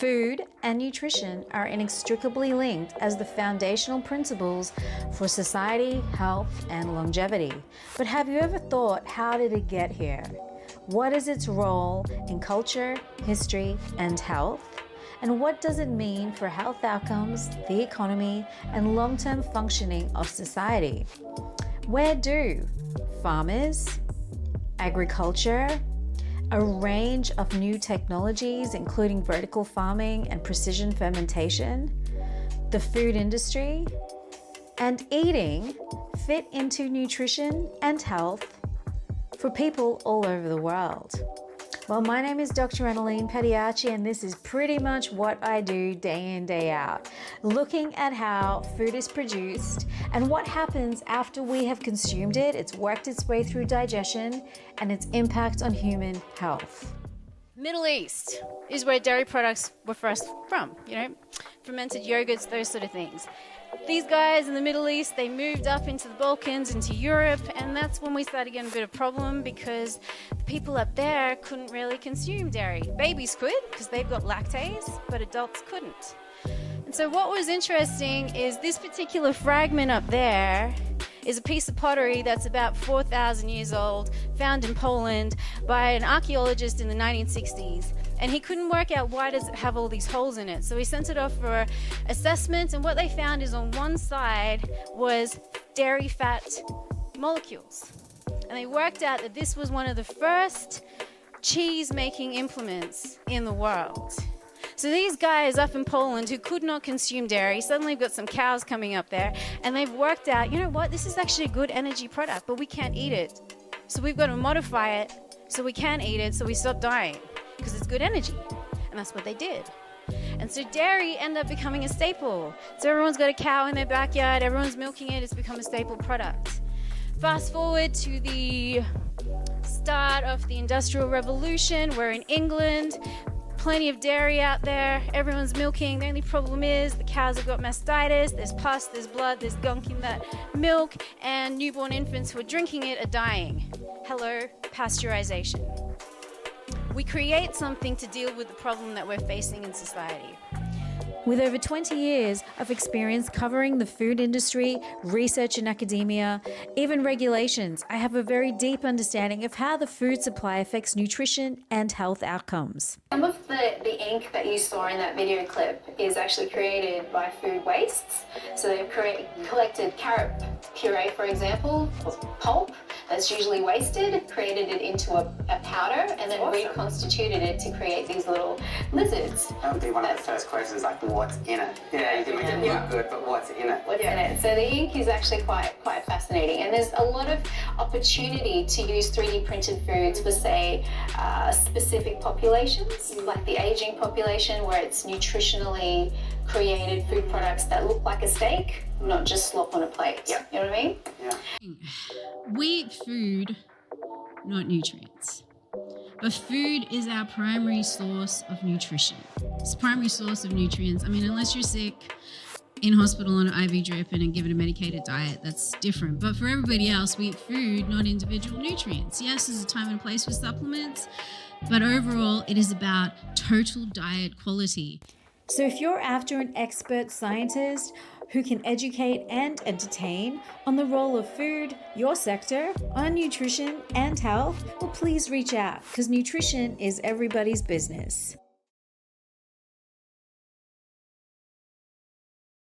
Food and nutrition are inextricably linked as the foundational principles for society, health, and longevity. But have you ever thought, how did it get here? What is its role in culture, history, and health? And what does it mean for health outcomes, the economy, and long-term functioning of society? Where do farmers, agriculture, a range of new technologies, including vertical farming and precision fermentation, the food industry, and eating fit into nutrition and health for people all over the world? Well, my name is Dr. Anneline Padayachee, and this is pretty much what I do day in, day out, looking at how food is produced and what happens after we have consumed it, it's worked its way through digestion, and its impact on human health. Middle East is where dairy products were first from, fermented yogurts, those sort of things. These guys in the Middle East, they moved up into the Balkans, into Europe, and that's when we started getting a bit of a problem because the people up there couldn't really consume dairy. Babies could because they've got lactase, but adults couldn't. And so what was interesting is this particular fragment up there is a piece of pottery that's about 4,000 years old, found in Poland by an archaeologist in the 1960s. And he couldn't work out why does it have all these holes in it. So he sent it off for assessment, and what they found is on one side was dairy fat molecules. And they worked out that this was one of the first cheese-making implements in the world. So these guys up in Poland who could not consume dairy, suddenly got some cows coming up there, and they've worked out, you know what, this is actually a good energy product, but we can't eat it. So we've got to modify it so we can eat it so we stop dying, because it's good energy. And that's what they did. And so dairy ended up becoming a staple. So everyone's got a cow in their backyard, everyone's milking it, it's become a staple product. Fast forward to the start of the Industrial Revolution, we're in England, plenty of dairy out there, everyone's milking. The only problem is the cows have got mastitis, there's pus, there's blood, there's gunk in that milk, and newborn infants who are drinking it are dying. Hello, pasteurization. We create something to deal with the problem that we're facing in society. With over 20 years of experience covering the food industry, research in academia, even regulations, I have a very deep understanding of how the food supply affects nutrition and health outcomes. Some of the ink that you saw in that video clip is actually created by food wastes. So they've collected carrot puree, for example, pulp that's usually wasted, created it into a powder, and then reconstituted it to create these little lizards. That would be one of the first questions, like what's in it? Yeah, you can make it look good, but what's in it? What's in it? So the ink is actually quite fascinating, and there's a lot of opportunity to use 3D printed foods for, say, specific populations, like the aging population, where it's nutritionally created food products that look like a steak, not just slop on a plate. Yeah. You know what I mean? Yeah. We eat food, not nutrients. But food is our primary source of nutrition. It's the primary source of nutrients. I mean, unless you're sick, in hospital on an IV drip and given a medicated diet, that's different. But for everybody else, we eat food, not individual nutrients. Yes, there's a time and a place for supplements, but overall, it is about total diet quality. So if you're after an expert scientist who can educate and entertain on the role of food, your sector, on nutrition and health, well, please reach out, because nutrition is everybody's business.